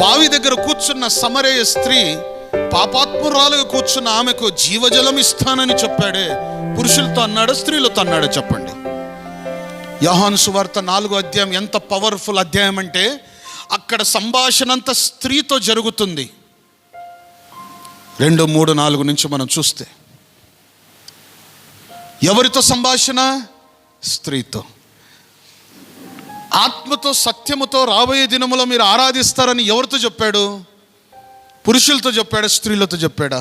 బావి దగ్గర కూర్చున్న సమరయ స్త్రీ పాపాత్మురాలుగా కూర్చున్న ఆమెకు జీవజలం ఇస్తానని చెప్పాడే, పురుషులతో అన్నాడు స్త్రీలతో అన్నాడు? చెప్పండి. యోహాను సువార్త 4వ అధ్యాయం ఎంత పవర్ఫుల్ అధ్యాయం అంటే, అక్కడ సంభాషణ అంతా స్త్రీతో జరుగుతుంది. 2, 3, 4 నుంచి మనం చూస్తే ఎవరితో సంభాషణ? స్త్రీతో. ఆత్మతో సత్యముతో రాబోయే దినములో మీరు ఆరాధిస్తారని ఎవరితో చెప్పాడు? పురుషులతో చెప్పాడా, స్త్రీలతో చెప్పాడా?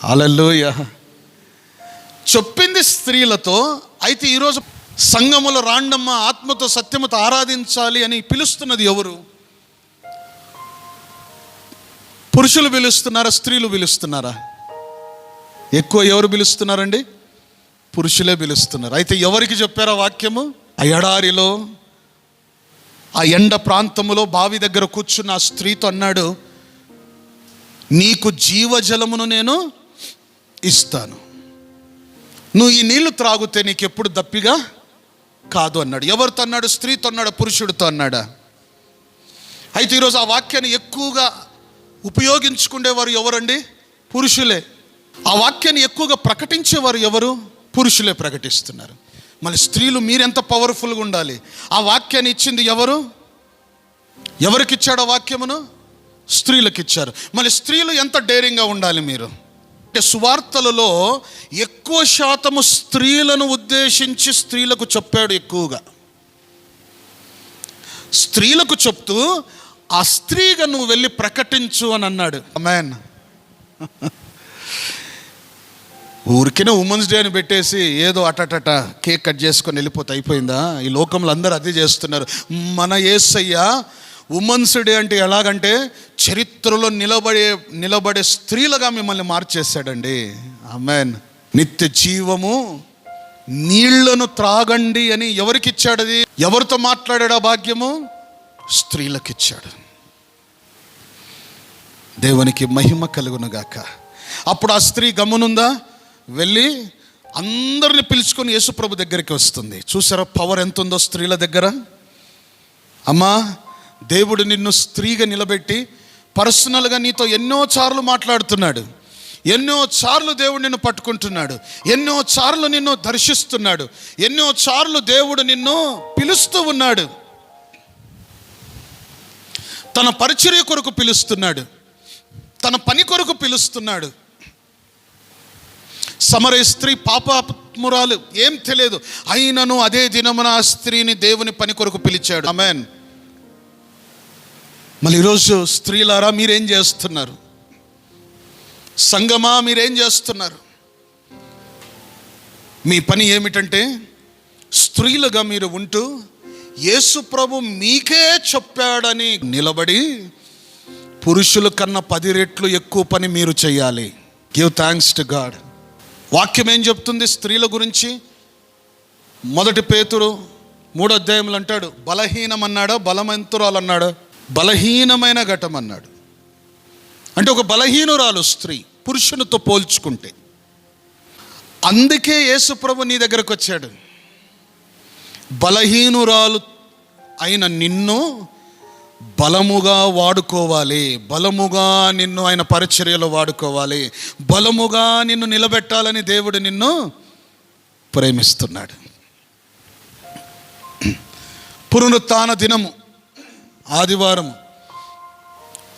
హల్లెలూయా. చెప్పింది స్త్రీలతో. అయితే ఈరోజు సంఘములో రాండమ్మ, ఆత్మతో సత్యముతో ఆరాధించాలి అని పిలుస్తున్నది ఎవరు? పురుషులు పిలుస్తున్నారా, స్త్రీలు పిలుస్తున్నారా? ఎక్కువ ఎవరు పిలుస్తున్నారండి? పురుషులే పిలుస్తున్నారు. అయితే ఎవరికి చెప్పారా వాక్యము? ఆ ఎడారిలో, ఆ ఎండ ప్రాంతములో బావి దగ్గర కూర్చున్న ఆ స్త్రీతో అన్నాడు, నీకు జీవజలమును నేను ఇస్తాను, నువ్వు ఈ నీళ్లు త్రాగితే నీకు ఎప్పుడు దప్పిగా కాదు అన్నాడు. ఎవరితో అన్నాడు? స్త్రీతో అన్నాడు, పురుషుడితో అన్నాడా? అయితే ఈరోజు ఆ వాక్యాన్ని ఎక్కువగా ఉపయోగించుకునేవారు ఎవరండి? పురుషులే. ఆ వాక్యాన్ని ఎక్కువగా ప్రకటించేవారు ఎవరు? పురుషులే ప్రకటిస్తున్నారు. మళ్ళీ స్త్రీలు మీరెంత పవర్ఫుల్గా ఉండాలి. ఆ వాక్యాన్ని ఇచ్చింది ఎవరు? ఎవరికి ఇచ్చాడు ఆ వాక్యమును? స్త్రీలకు ఇచ్చారు. మళ్ళీ స్త్రీలు ఎంత డేరింగ్గా ఉండాలి మీరు అంటే, సువార్తలలో ఎక్కువ శాతము స్త్రీలను ఉద్దేశించి స్త్రీలకు చెప్పాడు. ఎక్కువగా స్త్రీలకు చెప్తూ ఆ స్త్రీగా నువ్వు వెళ్ళి ప్రకటించు అని అన్నాడు. ఆమేన్. ఊరికినే ఉమెన్స్ డే అని పెట్టేసి ఏదో అటట కేక్ కట్ చేసుకొని వెళ్ళిపోతే అయిపోయిందా? ఈ లోకంలో అందరూ అదే చేస్తున్నారు. మన యేసయ్య ఉమెన్స్ డే అంటే ఎలాగంటే చరిత్రలో నిలబడే స్త్రీలుగా మిమ్మల్ని మార్చేశాడండి. ఆమేన్. నిత్య జీవము నీళ్లను త్రాగండి అని ఎవరికి ఇచ్చాడు? అది ఎవరితో మాట్లాడాడు ఆ భాగ్యము? స్త్రీలకు ఇచ్చాడు. దేవునికి మహిమ కలుగునుగాక. అప్పుడు ఆ స్త్రీ గమ్మునుందా? వెళ్ళి అందరిని పిలుచుకొని యేసుప్రభు దగ్గరికి వస్తుంది. చూసారా పవర్ ఎంత ఉందో స్త్రీల దగ్గర? అమ్మా, దేవుడు నిన్ను స్త్రీగా నిలబెట్టి పర్సనల్గా నీతో ఎన్నో సార్లు మాట్లాడుతున్నాడు. ఎన్నో సార్లు దేవుడు నిన్ను పట్టుకుంటున్నాడు. ఎన్నో సార్లు నిన్ను దర్శిస్తున్నాడు. ఎన్నో సార్లు దేవుడు నిన్ను పిలుస్తూ ఉన్నాడు. తన పరిచర్య కొరకు పిలుస్తున్నాడు. తన పని కొరకు పిలుస్తున్నాడు. సమరయ స్త్రీ పాపాత్మురాలు, ఏం తెలియదు. అయినను అదే దినమున ఆ స్త్రీని దేవుని పని కొరకు పిలిచాడు. ఆమేన్. మళ్ళీ ఈరోజు స్త్రీలారా మీరేం చేస్తున్నారు? సంగమా మీరేం చేస్తున్నారు? మీ పని ఏమిటంటే, స్త్రీలుగా మీరు ఉంటూ యేసు ప్రభు మీకే చెప్పాడని నిలబడి పురుషుల కన్నా 10 రెట్లు ఎక్కువ పని మీరు చేయాలి. Give thanks to God. వాక్యం ఏం చెప్తుంది స్త్రీల గురించి? 1 పేతురు 3వ అధ్యాయంలో అంటాడు, బలహీనం అన్నాడా, బలవంతురాలు అన్నాడా? బలహీనమైన ఘటం అన్నాడు. అంటే ఒక బలహీనురాలు స్త్రీ పురుషునితో పోల్చుకుంటే. అందుకే యేసు ప్రభు నీ దగ్గరకు వచ్చాడు. బలహీనురాలు అయిన నిన్ను బలముగా వాడుకోవాలి. బలముగా నిన్ను ఆయన పరిచర్యలో వాడుకోవాలి. బలముగా నిన్ను నిలబెట్టాలని దేవుడు నిన్ను ప్రేమిస్తున్నాడు. పునరుత్థాన దినము, ఆదివారం,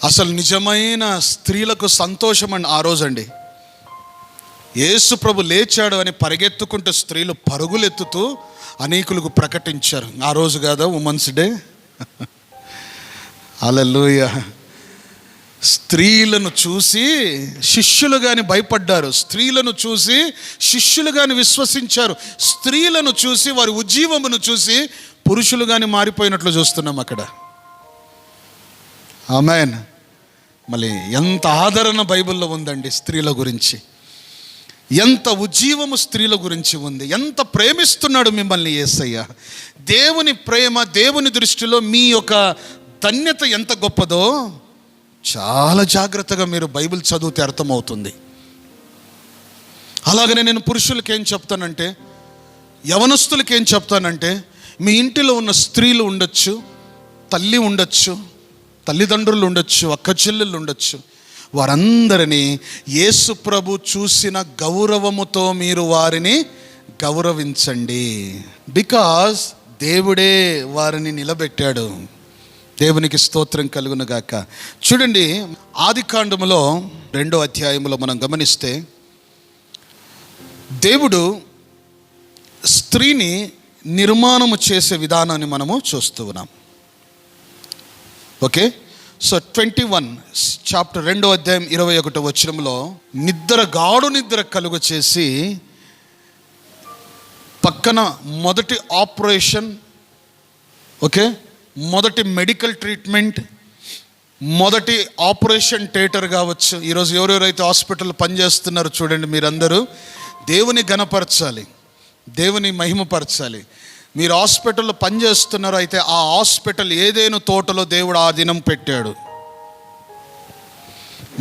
అసలు నిజమైన స్త్రీలకు సంతోషం అండి ఆ రోజండి. యేసు ప్రభు లేచాడు అని పరిగెత్తుకుంటూ స్త్రీలు పరుగులెత్తుతూ అనేకులకు ప్రకటించారు. ఆ రోజు కాదా ఉమెన్స్ డే? హల్లెలూయా. స్త్రీలను చూసి శిష్యులు కానీ భయపడ్డారు. స్త్రీలను చూసి శిష్యులు కానీ విశ్వసించారు. స్త్రీలను చూసి వారి ఉజ్జీవమును చూసి పురుషులు కానీ మారిపోయినట్లు చూస్తున్నాం అక్కడ. ఆమేన్. మళ్ళీ ఎంత ఆదరణ బైబిల్లో ఉందండి స్త్రీల గురించి. ఎంత ఉజ్జీవము స్త్రీల గురించి ఉంది. ఎంత ప్రేమిస్తున్నాడు మిమ్మల్ని యేసయ్య. దేవుని ప్రేమ, దేవుని దృష్టిలో మీ యొక్క ధన్యత ఎంత గొప్పదో చాలా జాగ్రత్తగా మీరు బైబిల్ చదివితే అర్థమవుతుంది. అలాగనే నేను పురుషులకి ఏం చెప్తానంటే, యవనస్తులకి ఏం చెప్తానంటే, మీ ఇంటిలో ఉన్న స్త్రీలు ఉండొచ్చు, తల్లి ఉండొచ్చు, తల్లిదండ్రులు ఉండొచ్చు, అక్క చెల్లెళ్ళు ఉండొచ్చు, వారందరినీ యేసు ప్రభు చూసిన గౌరవముతో మీరు వారిని గౌరవించండి. బికాజ్ దేవుడే వారిని నిలబెట్టాడు. దేవునికి స్తోత్రం కలుగును గాక. చూడండి, ఆదికాండములో 2వ అధ్యాయములో మనం గమనిస్తే దేవుడు స్త్రీని నిర్మాణము చేసే విధానాన్ని మనము చూస్తూ ఉన్నాం. ఓకే, సో 21 చాప్టర్ 2వ అధ్యాయం 21వ వచనంలో గాఢ నిద్ర కలుగ చేసి పక్కన మొదటి ఆపరేషన్, ఓకే, మొదటి మెడికల్ ట్రీట్మెంట్, మొదటి ఆపరేషన్ థియేటర్ కావచ్చు. ఈరోజు ఎవరెవరైతే హాస్పిటల్ పనిచేస్తున్నారో చూడండి, మీరందరూ దేవుని ఘనపరచాలి, దేవుని మహిమపరచాలి. మీరు హాస్పిటల్లో పనిచేస్తున్నారు, అయితే ఆ హాస్పిటల్ ఏదేను తోటలో దేవుడు ఆ దినం పెట్టాడు.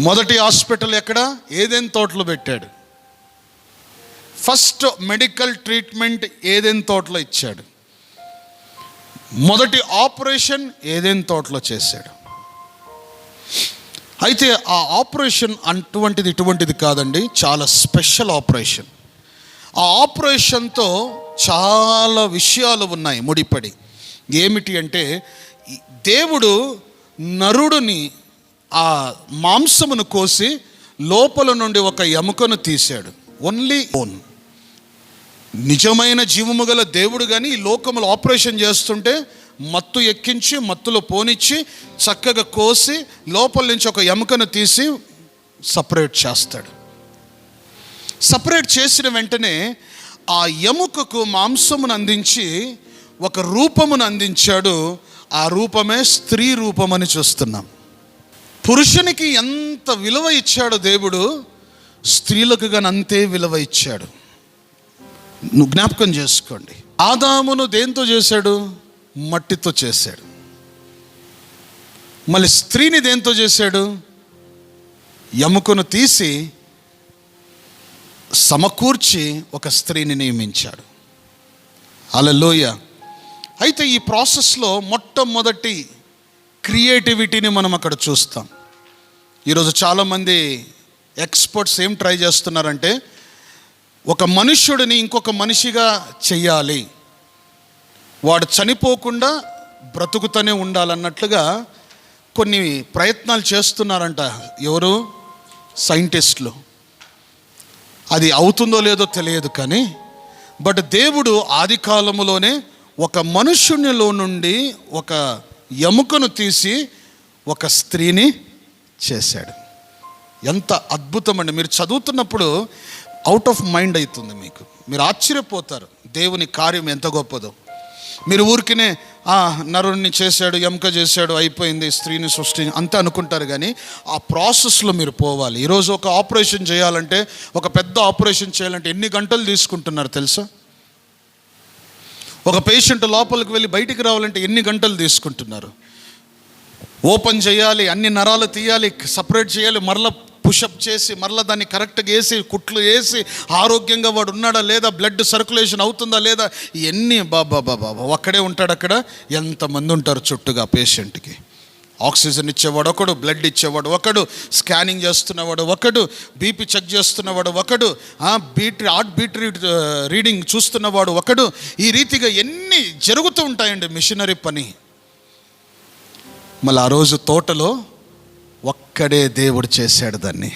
మొదటి హాస్పిటల్ ఎక్కడ? ఏదేను తోటలో పెట్టాడు. ఫస్ట్ మెడికల్ ట్రీట్మెంట్ ఏదేను తోటలో ఇచ్చాడు. మొదటి ఆపరేషన్ ఏదేను తోటలో చేశాడు. అయితే ఆ ఆపరేషన్ ఇటువంటిది కాదండి, చాలా స్పెషల్ ఆపరేషన్. ఆ ఆపరేషన్తో చాలా విషయాలు ఉన్నాయి ముడిపడి. ఏమిటి అంటే, దేవుడు నరుడిని ఆ మాంసమును కోసి లోపల నుండి ఒక ఎముకను తీశాడు. ఓన్లీ నిజమైన జీవము గల దేవుడు కానీ ఈ లోకములో ఆపరేషన్ చేస్తుంటే మత్తు ఎక్కించి, మత్తులో పోనిచ్చి, చక్కగా కోసి లోపల నుంచి ఒక ఎముకను తీసి సపరేట్ చేస్తాడు. సపరేట్ చేసిన వెంటనే ఆ ఎముకకు మాంసమును అందించి ఒక రూపమును అందించాడు. ఆ రూపమే స్త్రీ రూపమని చూస్తున్నాం. పురుషునికి ఎంత విలువ ఇచ్చాడో దేవుడు, స్త్రీలకు కానీ అంతే విలువ ఇచ్చాడు. నువ్వు జ్ఞాపకం చేసుకోండి, ఆదామును దేంతో చేశాడు? మట్టితో చేశాడు. మళ్ళీ స్త్రీని దేంతో చేశాడు? ఎముకను తీసి సమకూర్చి ఒక స్త్రీని నియమించాడు. హల్లెలూయ. అయితే ఈ ప్రాసెస్లో మొట్టమొదటి క్రియేటివిటీని మనం అక్కడ చూస్తాం. ఈరోజు చాలామంది ఎక్స్పర్ట్స్ ఏం ట్రై చేస్తున్నారంటే, ఒక మనుష్యుడిని ఇంకొక మనిషిగా చెయ్యాలి, వాడు చనిపోకుండా బ్రతుకుతూనే ఉండాలన్నట్లుగా కొన్ని ప్రయత్నాలు చేస్తున్నారంట. ఎవరు? సైంటిస్టులు. అది అవుతుందో లేదో తెలియదు కానీ, బట్ దేవుడు ఆది కాలములోనే ఒక మనుష్యునిలో నుండి ఒక ఎముకను తీసి ఒక స్త్రీని చేశాడు. ఎంత అద్భుతమండి! మీరు చదువుతున్నప్పుడు అవుట్ ఆఫ్ మైండ్ అవుతుంది మీకు. మీరు ఆశ్చర్యపోతారు దేవుని కార్యం ఎంత గొప్పదో. మీరు ఊరికినే నరుణ్ణి చేశాడు, ఎముక చేశాడు, అయిపోయింది, స్త్రీని సృష్టి అంతే అనుకుంటారు. కానీ ఆ ప్రాసెస్లో మీరు పోవాలి. ఈరోజు ఒక ఆపరేషన్ చేయాలంటే, ఒక పెద్ద ఆపరేషన్ చేయాలంటే ఎన్ని గంటలు తీసుకుంటున్నారు తెలుసా? ఒక పేషెంట్ లోపలికి వెళ్ళి బయటికి రావాలంటే ఎన్ని గంటలు తీసుకుంటున్నారు? ఓపెన్ చేయాలి, అన్ని నరాలు తీయాలి, సపరేట్ చేయాలి, మరలా పుషప్ చేసి మరలా దాన్ని కరెక్ట్గా వేసి కుట్లు వేసి ఆరోగ్యంగా వాడు ఉన్నాడా లేదా, బ్లడ్ సర్క్యులేషన్ అవుతుందా లేదా, ఎన్ని బాబా ఒక్కడే ఉంటాడు అక్కడ. ఎంతమంది ఉంటారు చుట్టూగా పేషెంట్కి. ఆక్సిజన్ ఇచ్చేవాడు ఒకడు, బ్లడ్ ఇచ్చేవాడు ఒకడు, స్కానింగ్ చేస్తున్నవాడు ఒకడు, బీపీ చెక్ చేస్తున్నవాడు ఒకడు, హార్ట్ బీట్ రీడింగ్ చూస్తున్నవాడు ఒకడు. ఈ రీతిగా ఎన్ని జరుగుతూ ఉంటాయండి మిషనరీ పని. మళ్ళీ ఆ రోజు తోటలో ఒక్కడే దేవుడు చేశాడు దాన్ని.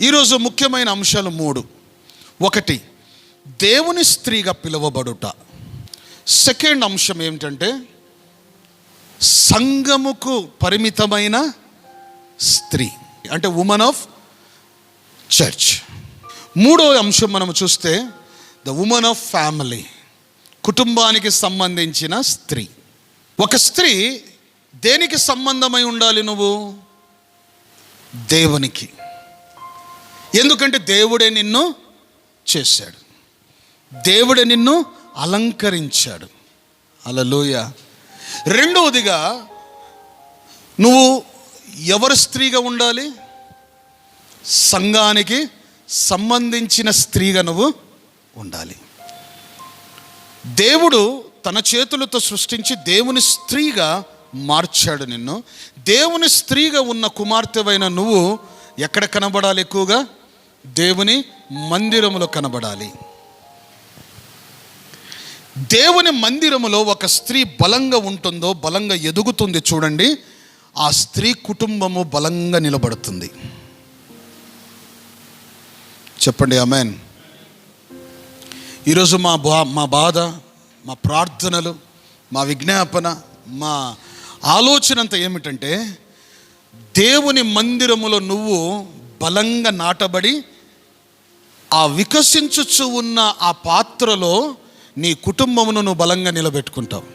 ఈరోజు ముఖ్యమైన అంశాలు 3. 1, దేవుని స్త్రీగా పిలువబడుట. సెకండ్ అంశం ఏమిటంటే, సంఘముకు పరిమితమైన స్త్రీ, అంటే ఉమెన్ ఆఫ్ చర్చ్. 3వ అంశం మనం చూస్తే ద ఉమెన్ ఆఫ్ ఫ్యామిలీ, కుటుంబానికి సంబంధించిన స్త్రీ. ఒక స్త్రీ దేనికి సంబంధమై ఉండాలి? నువ్వు దేవునికి. ఎందుకంటే దేవుడే నిన్ను చేశాడు, దేవుడే నిన్ను అలంకరించాడు. హల్లెలూయ. రెండవదిగా, నువ్వు ఎవరి స్త్రీగా ఉండాలి? సంఘానికి సంబంధించిన స్త్రీగా నువ్వు ఉండాలి. దేవుడు తన చేతులతో సృష్టించి దేవుని స్త్రీగా మార్చాడు నిన్ను. దేవుని స్త్రీగా ఉన్న కుమార్తెవైన నువ్వు ఎక్కడ కనబడాలి? ఎక్కువగా దేవుని మందిరములో కనబడాలి. దేవుని మందిరములో ఒక స్త్రీ బలంగా ఉంటుందో, బలంగా ఎదుగుతుంది చూడండి, ఆ స్త్రీ కుటుంబము బలంగా నిలబడుతుంది. చెప్పండి ఆమేన్. ఈరోజు మా బాధ, మా ప్రార్థనలు, మా విజ్ఞాపన, మా ఆలోచన అంతా ఏమిటంటే, దేవుని మందిరములో నువ్వు బలంగా నాటబడి ఆ వికసించుచు ఉన్న ఆ పాత్రలో నీ కుటుంబమును నువ్వు బలంగా నిలబెట్టుకుంటావు.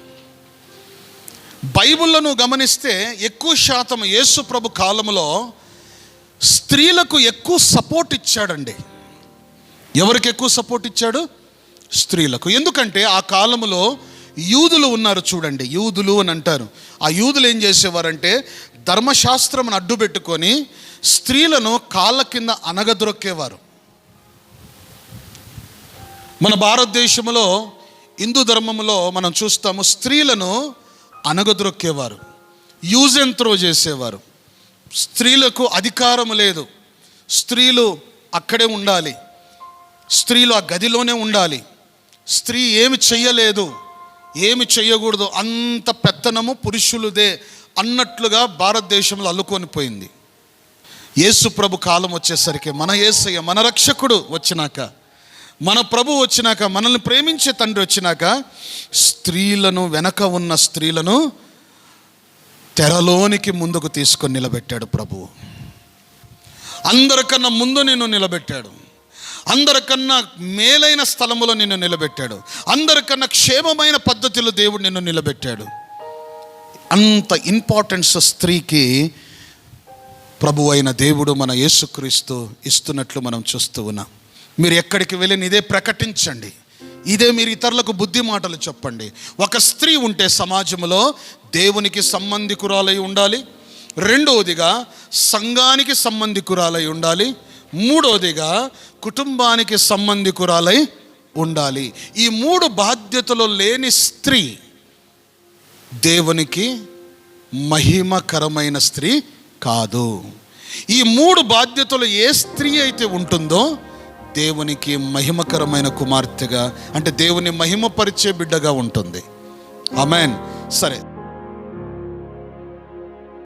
బైబిల్లో నువ్వు గమనిస్తే ఎక్కువ శాతం యేసు ప్రభు కాలంలో స్త్రీలకు ఎక్కువ సపోర్ట్ ఇచ్చాడండి. ఎవరికి ఎక్కువ సపోర్ట్ ఇచ్చాడు? స్త్రీలకు. ఎందుకంటే ఆ కాలంలో యూదులు ఉన్నారు చూడండి, యూదులు అని అంటారు. ఆ యూదులు ఏం చేసేవారంటే ధర్మశాస్త్రం అడ్డు పెట్టుకొని స్త్రీలను కాళ్ళ కింద అనగదొక్కేవారు. మన భారతదేశంలో హిందూ ధర్మంలో మనం చూస్తాము, స్త్రీలను అనగదొక్కేవారు, యూజ్ అండ్ త్రో చేసేవారు. స్త్రీలకు అధికారం లేదు, స్త్రీలు అక్కడే ఉండాలి, స్త్రీలు ఆ గదిలోనే ఉండాలి, స్త్రీ ఏమి చెయ్యలేదు, ఏమి చెయ్యకూడదు, అంత పెత్తనము పురుషులదే అన్నట్లుగా భారతదేశంలో అల్లుకొని పోయింది. యేసు ప్రభు కాలం వచ్చేసరికి, మన యేసయ్య మన రక్షకుడు వచ్చినాక, మన ప్రభు వచ్చినాక, మనల్ని ప్రేమించే తండ్రి వచ్చినాక, స్త్రీలను, వెనక ఉన్న స్త్రీలను తెరలోనికి ముందుకు తీసుకొని నిలబెట్టాడు ప్రభువు. అందరికన్నా ముందు నిన్ను నిలబెట్టాడు, అందరికన్నా మేలైన స్థలములో నిన్ను నిలబెట్టాడు, అందరికన్నా క్షేమమైన పద్ధతిలో దేవుడు నిన్ను నిలబెట్టాడు. అంత ఇంపార్టెన్స్ స్త్రీకి ప్రభు అయిన దేవుడు మన యేసుక్రీస్తు ఇస్తున్నట్లు మనం చూస్తూ ఉన్నాం. మీరు ఎక్కడికి వెళ్ళి ఇదే ప్రకటించండి, ఇదే మీరు ఇతరులకు బుద్ధి మాటలు చెప్పండి. ఒక స్త్రీ ఉంటే సమాజంలో దేవునికి సంబంధికురాలై ఉండాలి, రెండవదిగా సంఘానికి సంబంధికురాలై ఉండాలి, మూడవదిగా కుటుంబానికి సంబంధికురాలై ఉండాలి. ఈ మూడు బాధ్యతలు లేని స్త్రీ దేవునికి మహిమకరమైన స్త్రీ కాదు. ఈ మూడు బాధ్యతలు ఏ స్త్రీ అయితే ఉంటుందో దేవునికి మహిమకరమైన కుమార్తెగా, అంటే దేవుని మహిమపరిచే బిడ్డగా ఉంటుంది. ఆమేన్. సరే.